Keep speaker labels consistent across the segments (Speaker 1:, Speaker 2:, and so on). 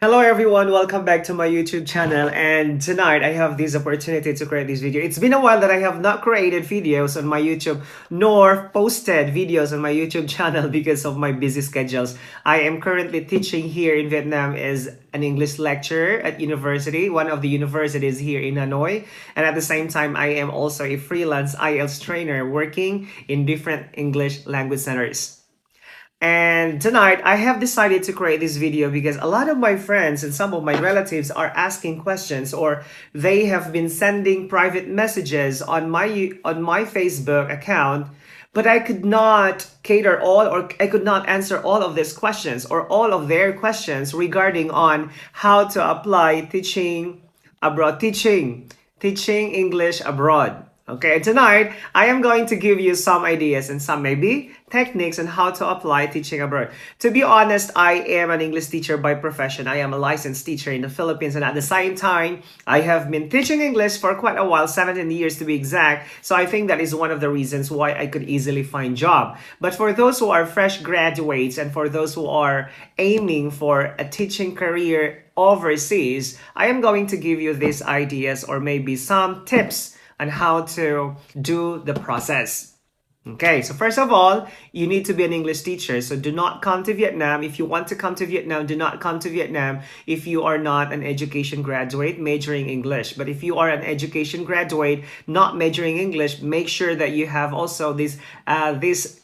Speaker 1: Hello everyone, welcome back to my YouTube channel, and tonight I have this opportunity to create this video. It's been a while that I have not created videos on my YouTube nor posted videos on my YouTube channel because of my busy schedules. I am currently teaching here in Vietnam as an English lecturer at university, one of the universities here in Hanoi, and at the same time I am also a freelance IELTS trainer working in different English language centers. And tonight, I have decided to create this video because a lot of my friends and some of my relatives are asking questions, or they have been sending private messages on my Facebook account, but I could not cater all, or I could not answer all of these questions or all of their questions regarding on how to apply teaching English abroad. Okay, tonight I am going to give you some ideas and some maybe techniques on how to apply teaching abroad. To be honest, I am an English teacher by profession. I am a licensed teacher in the Philippines, and at the same time, I have been teaching English for quite a while, 17 years to be exact. So I think that is one of the reasons why I could easily find job. But for those who are fresh graduates and for those who are aiming for a teaching career overseas, I am going to give you these ideas or maybe some tips on how to do the process. Okay, so first of all, you need to be an English teacher. So do not come to Vietnam. If you want to come to Vietnam, do not come to Vietnam if you are not an education graduate majoring English. But if you are an education graduate not majoring English, make sure that you have also this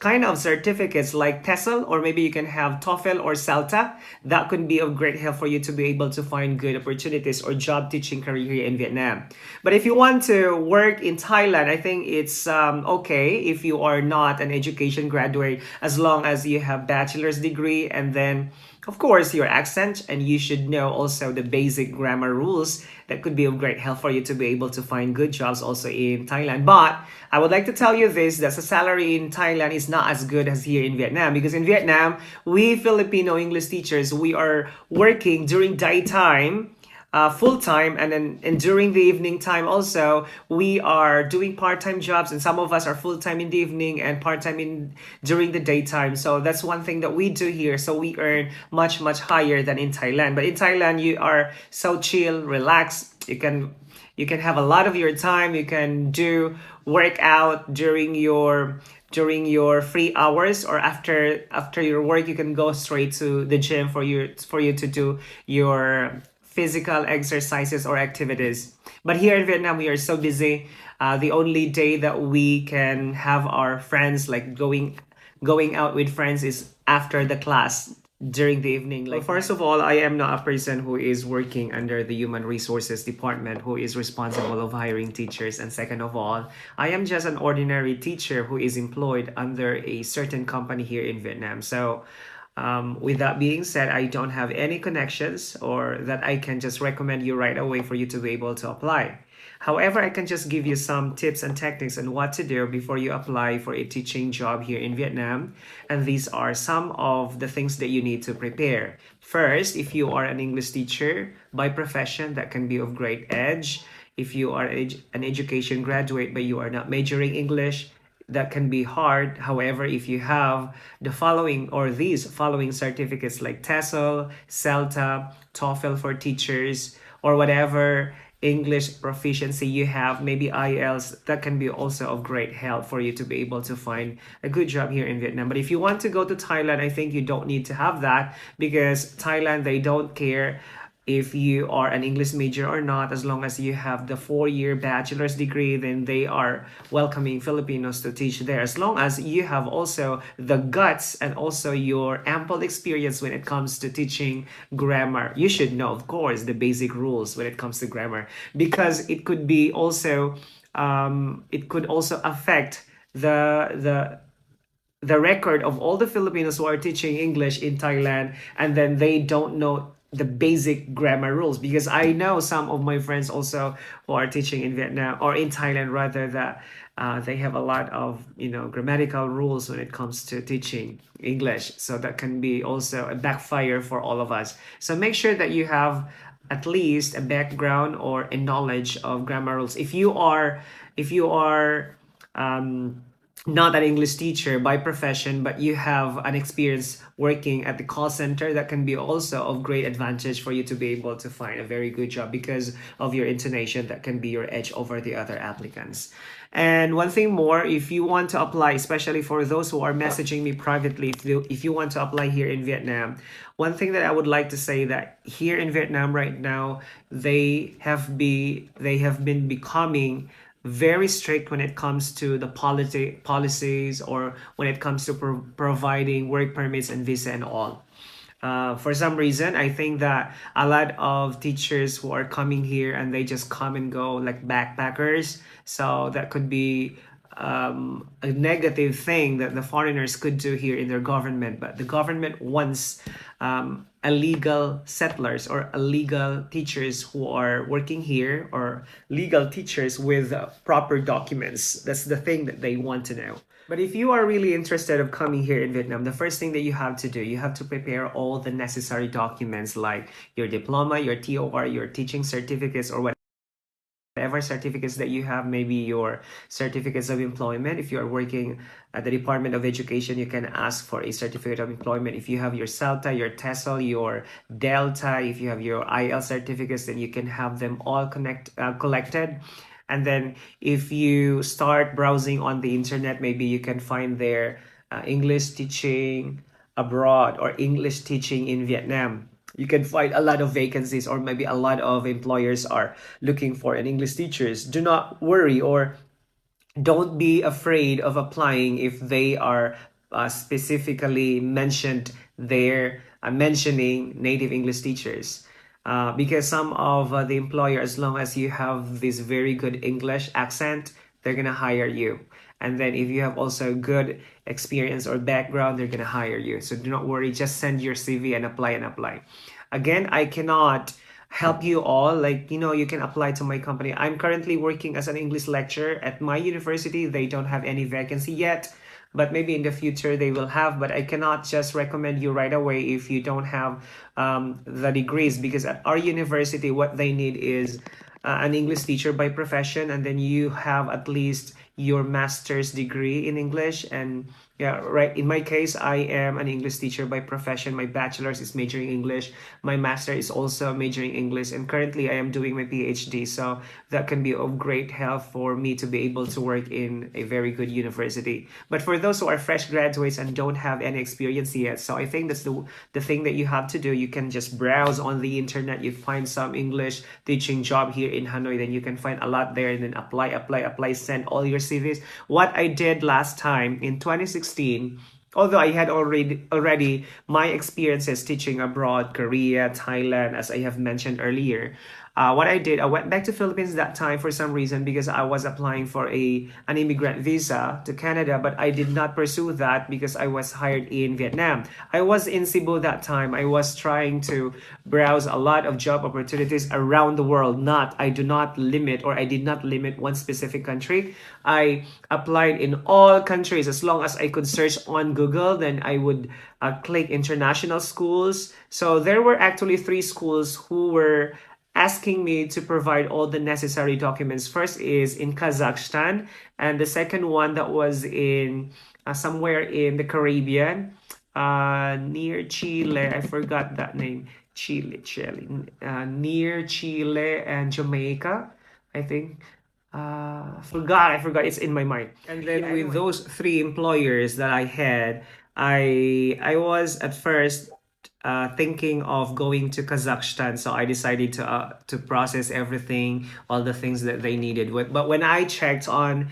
Speaker 1: kind of certificates like TESOL, or maybe you can have TOEFL or CELTA. That could be of great help for you to be able to find good opportunities or job teaching career here in Vietnam. But if you want to work in Thailand, I think it's okay if you are not an education graduate, as long as you have bachelor's degree, and then of course your accent, and you should know also the basic grammar rules. That could be of great help for you to be able to find good jobs also in Thailand. But I would like to tell you this, that the salary in Thailand is not as good as here in Vietnam, because in Vietnam, we Filipino English teachers, we are working during daytime, full time, and then and during the evening time also we are doing part-time jobs, and some of us are full-time in the evening and part-time in during the daytime. So that's one thing that we do here, so we earn much higher than in Thailand. But in Thailand, you are so chill, relaxed. You can have a lot of your time. You can do workout during your free hours, or after your work you can go straight to the gym for you to do your physical exercises or activities. But here in Vietnam, we are so busy. The only day that we can have our friends, like going out with friends, is after the class during the evening. Like, first of all, I am not a person who is working under the human resources department who is responsible of hiring teachers. And second of all, I am just an ordinary teacher who is employed under a certain company here in Vietnam. So with that being said, I don't have any connections or that I can just recommend you right away for you to be able to apply. However, I can just give you some tips and techniques on what to do before you apply for a teaching job here in Vietnam. And these are some of the things that you need to prepare. First, if you are an English teacher by profession, that can be of great edge. If you are an education graduate but you are not majoring English, that can be hard. However, if you have the following or these following certificates like TESOL, CELTA, TOEFL for teachers, or whatever English proficiency you have, maybe IELTS, that can be also of great help for you to be able to find a good job here in Vietnam. But if you want to go to Thailand, I think you don't need to have that, because Thailand, they don't care if you are an English major or not. As long as you have the 4-year bachelor's degree, then they are welcoming Filipinos to teach there, as long as you have also the guts and also your ample experience when it comes to teaching grammar. You should know, of course, the basic rules when it comes to grammar, because it could also affect the record of all the Filipinos who are teaching English in Thailand, and then they don't know the basic grammar rules. Because I know some of my friends also who are teaching in Vietnam, or in Thailand rather, that they have a lot of grammatical rules when it comes to teaching English. So that can be also a backfire for all of us. So make sure that you have at least a background or a knowledge of grammar rules. If you are um, not an English teacher by profession, but you have an experience working at the call center, that can be also of great advantage for you to be able to find a very good job because of your intonation. That can be your edge over the other applicants. And one thing more, if you want to apply, especially for those who are messaging me privately, if you want to apply here in Vietnam, one thing that I would like to say, that here in Vietnam right now, they have been becoming very strict when it comes to the policies, or when it comes to providing work permits and visa and all. For some reason, I think that a lot of teachers who are coming here, and they just come and go like backpackers. So that could be a negative thing that the foreigners could do here in their government. But the government wants illegal settlers or illegal teachers who are working here, or legal teachers with proper documents. That's the thing that they want to know. But if you are really interested of coming here in Vietnam, the first thing that you have to do, you have to prepare all the necessary documents, like your diploma, your TOR, your teaching certificates, or whatever certificates that you have, maybe your certificates of employment. If you are working at the Department of Education, you can ask for a certificate of employment. If you have your CELTA, your TESOL, your Delta, if you have your IL certificates, then you can have them all collected. And then if you start browsing on the internet, maybe you can find there English teaching abroad or English teaching in Vietnam. You can find a lot of vacancies, or maybe a lot of employers are looking for an English teachers. Do not worry, or don't be afraid of applying if they are specifically mentioned there, mentioning native English teachers. Because some of the employer, as long as you have this very good English accent, they're gonna hire you. And then if you have also good experience or background, they're gonna hire you. So do not worry, just send your CV and apply and apply. Again, I cannot help you all. Like, you can apply to my company. I'm currently working as an English lecturer at my university. They don't have any vacancy yet, but maybe in the future they will have. But I cannot just recommend you right away if you don't have the degrees, because at our university, what they need is an English teacher by profession, and then you have at least your master's degree in English. And yeah, right, in my case, I am an English teacher by profession. My bachelor's is majoring English, my master is also majoring English, and currently I am doing my PhD. So that can be of great help for me to be able to work in a very good university. But for those who are fresh graduates and don't have any experience yet, so I think that's the thing that you have to do. You can just browse on the internet, you find some English teaching job here in Hanoi, then you can find a lot there, and then apply, send all your CVs. What I did last time in 2016, although I had already my experiences teaching abroad, Korea, Thailand, as I have mentioned earlier. What I did, I went back to Philippines that time for some reason, because I was applying for an immigrant visa to Canada, but I did not pursue that because I was hired in Vietnam. I was in Cebu that time. I was trying to browse a lot of job opportunities around the world. I did not limit one specific country. I applied in all countries. As long as I could search on Google, then I would click international schools. So there were actually 3 schools who were asking me to provide all the necessary documents. First is in Kazakhstan, and the second one that was in somewhere in the Caribbean, near Chile. I forgot that name. Chile, near Chile and Jamaica, I think. I forgot. It's in my mind. And then with those 3 employers that I had, I was at first thinking of going to Kazakhstan, so I decided to process everything, all the things that they needed. But when I checked on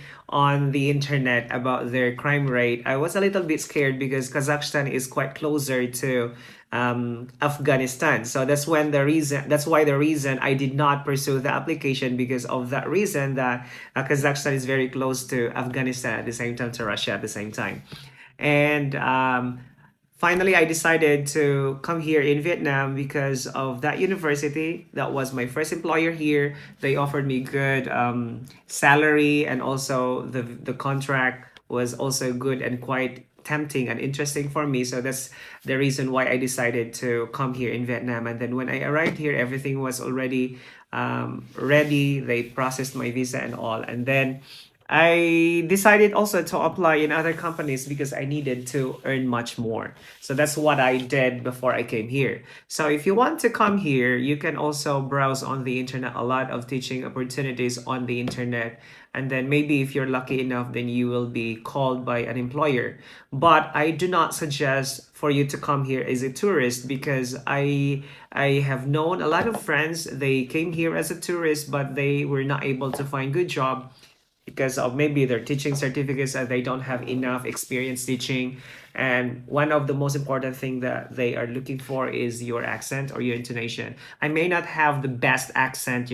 Speaker 1: the internet about their crime rate, I was a little bit scared, because Kazakhstan is quite closer to Afghanistan. So that's why the reason I did not pursue the application, because of that reason, that Kazakhstan is very close to Afghanistan, at the same time to Russia at the same time. And finally, I decided to come here in Vietnam because of that university. That was my first employer here. They offered me good salary, and also the contract was also good and quite tempting and interesting for me. So that's the reason why I decided to come here in Vietnam. And then when I arrived here, everything was already ready. They processed my visa and all. And then I decided also to apply in other companies because I needed to earn much more. So that's what I did before I came here. So if you want to come here, you can also browse on the internet, a lot of teaching opportunities on the internet. And then maybe if you're lucky enough, then you will be called by an employer. But I do not suggest for you to come here as a tourist because I have known a lot of friends. They came here as a tourist, but they were not able to find good job because of maybe their teaching certificates and they don't have enough experience teaching. And one of the most important thing that they are looking for is your accent or your intonation. I may not have the best accent,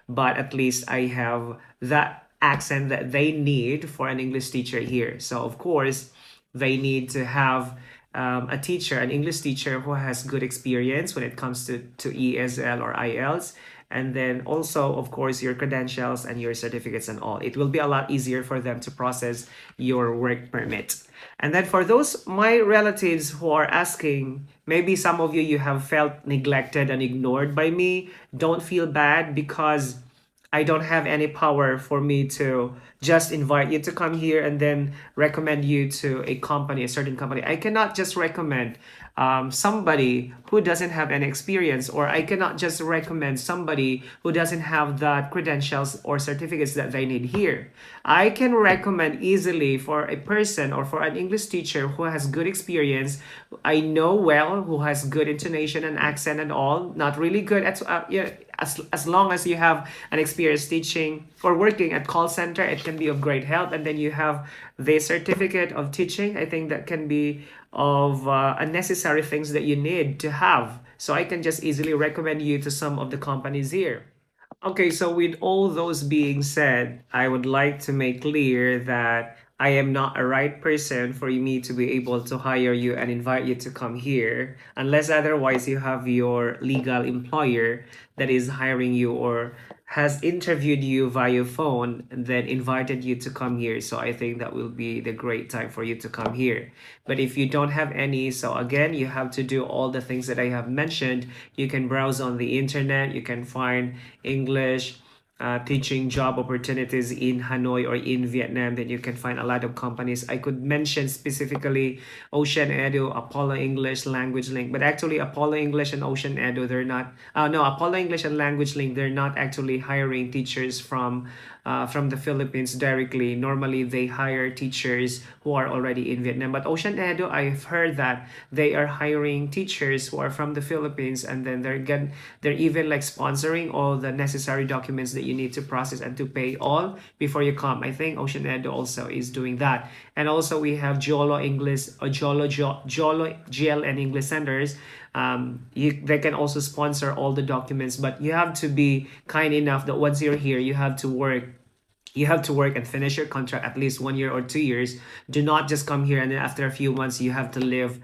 Speaker 1: but at least I have that accent that they need for an English teacher here. So of course they need to have a teacher, an English teacher who has good experience when it comes to ESL or IELTS. And then also, of course, your credentials and your certificates and all. It will be a lot easier for them to process your work permit. And then for those, my relatives who are asking, maybe some of you have felt neglected and ignored by me. Don't feel bad because I don't have any power for me to just invite you to come here and then recommend you to a company, a certain company. I cannot just recommend somebody who doesn't have any experience, or I cannot just recommend somebody who doesn't have the credentials or certificates that they need here. I can recommend easily for a person or for an English teacher who has good experience. I know well, who has good intonation and accent and all. Not really good at yeah, as long as you have an experience teaching or working at call center, it can be of great help. And then you have the certificate of teaching. I think that can be of unnecessary things that you need to have. So I can just easily recommend you to some of the companies here. Okay, so with all those being said, I would like to make clear that I am not a right person for me to be able to hire you and invite you to come here, unless otherwise you have your legal employer that is hiring you or has interviewed you via phone and then invited you to come here. So I think that will be the great time for you to come here. But if you don't have any, so again, you have to do all the things that I have mentioned. You can browse on the internet, you can find English teaching job opportunities in Hanoi or in Vietnam, then you can find a lot of companies. I could mention specifically Ocean Edu, Apollo English, Language Link, but actually Apollo English and Ocean Edu, they're not, no, Apollo English and Language Link, they're not actually hiring teachers from the Philippines directly. Normally, they hire teachers who are already in Vietnam. But Ocean Edu, I've heard that they are hiring teachers who are from the Philippines, and then they're even like sponsoring all the necessary documents that you need to process and to pay all before you come. I think Ocean Edu also is doing that. And also we have Jolo English or Jolo GLN English Centers. They can also sponsor all the documents, but you have to be kind enough that once you're here, you have to work and finish your contract at least 1 year or 2 years. Do not just come here and then after a few months you have to live.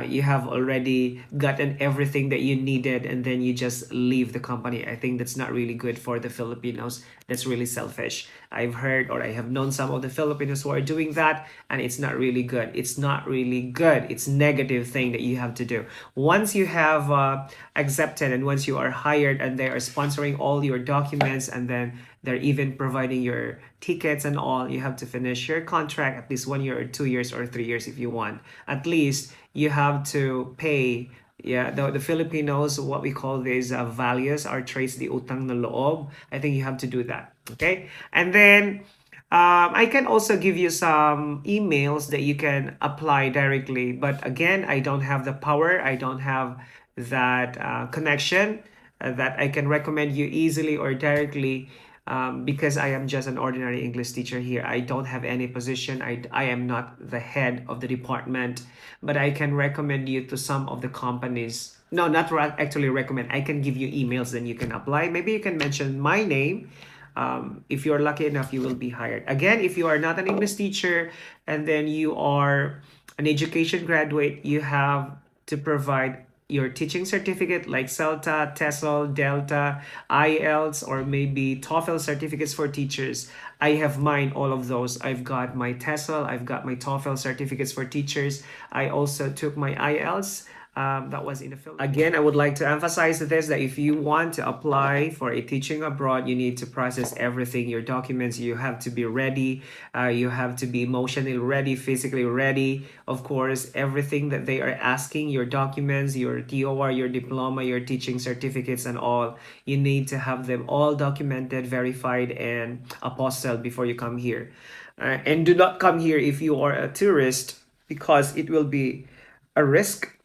Speaker 1: You have already gotten everything that you needed and then you just leave the company. I think that's not really good for the Filipinos. That's really selfish. I've heard or I have known some of the Filipinos who are doing that, and it's not really good. It's not really good. It's negative thing that you have to do. Once you have accepted and once you are hired and they are sponsoring all your documents and then they're even providing your tickets and all, you have to finish your contract at least 1 year or 2 years or 3 years if you want. At least you have to pay. Yeah, the Filipinos, what we call these values, our traits, the utang na loob. I think you have to do that. Okay, and then I can also give you some emails that you can apply directly. But again, I don't have the power. I don't have that connection that I can recommend you easily or directly because I am just an ordinary English teacher here. I don't have any position. I am not the head of the department, but I can recommend you to some of the companies. No, not actually recommend. I can give you emails, then you can apply. Maybe you can mention my name. If you're lucky enough, you will be hired. Again, if you are not an English teacher and then you are an education graduate, you have to provide your teaching certificate like CELTA, TESOL, Delta, IELTS, or maybe TOEFL certificates for teachers. I have mine, all of those. I've got my TESOL, I've got my TOEFL certificates for teachers. I also took my IELTS. that was in the Philippines. Again, I would like to emphasize this, that if you want to apply for a teaching abroad, you need to process everything, your documents. You have to be ready. You have to be emotionally ready, physically ready. Of course, everything that they are asking, your documents, your TOR, your diploma, your teaching certificates, and all, you need to have them all documented, verified, and apostilled before you come here. And do not come here if you are a tourist, because it will be a risk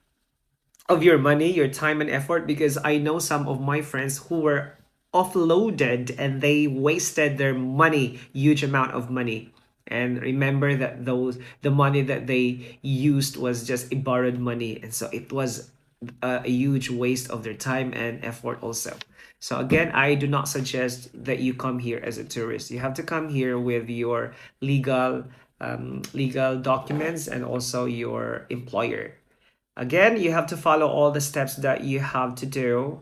Speaker 1: of your money, your time and effort, because I know some of my friends who were offloaded and they wasted their money, huge amount of money. And remember that the money that they used was just a borrowed money, and so it was a huge waste of their time and effort also. So again, I do not suggest that you come here as a tourist. You have to come here with your legal documents and also your employer. Again, you have to follow all the steps that you have to do.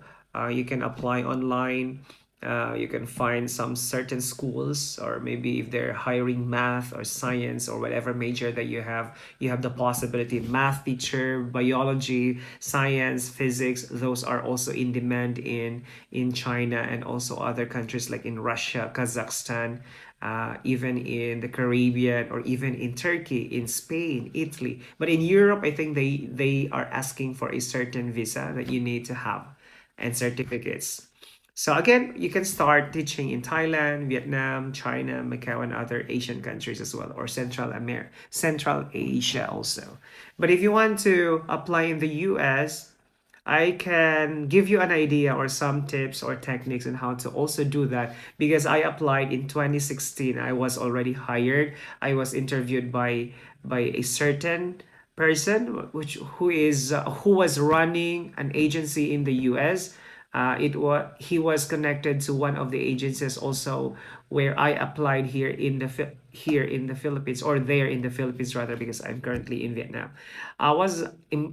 Speaker 1: You can apply online. You can find some certain schools, or maybe if they're hiring math or science or whatever major that you have the possibility. Math teacher, biology, science, physics, those are also in demand in China and also other countries like in Russia, Kazakhstan, even in the Caribbean, or even in Turkey, in Spain, Italy. But in Europe, I think they are asking for a certain visa that you need to have and certificates. So again, you can start teaching in Thailand, Vietnam, China, Macau, and other Asian countries as well, or Central Asia also. But if you want to apply in the US, I can give you an idea or some tips or techniques on how to also do that, because I applied in 2016. I was already hired. I was interviewed by a certain person who was running an agency in the US. He was connected to one of the agencies also where I applied here in the Philippines, or there in the Philippines rather, because I'm currently in Vietnam. I was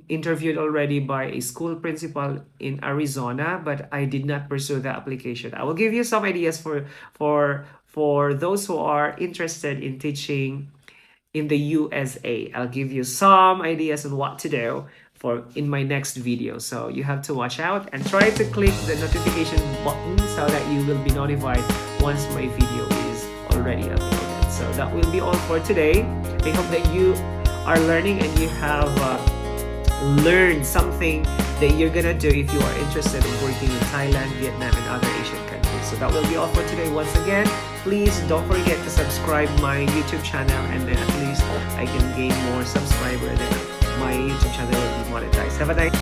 Speaker 1: interviewed already by a school principal in Arizona, but I did not pursue the application. I will give you some ideas for those who are interested in teaching in the USA. I'll give you some ideas on what to do in my next video. So you have to watch out and try to click the notification button so that you will be notified once my video is already uploaded. So that will be all for today. I hope that you are learning and you have learned something that you're gonna do if you are interested in working in Thailand, Vietnam, and other Asian countries. So that will be all for today. Once again, please don't forget to subscribe my YouTube channel, and then at least I can gain more subscribers, then my YouTube channel will be monetized. Have a nice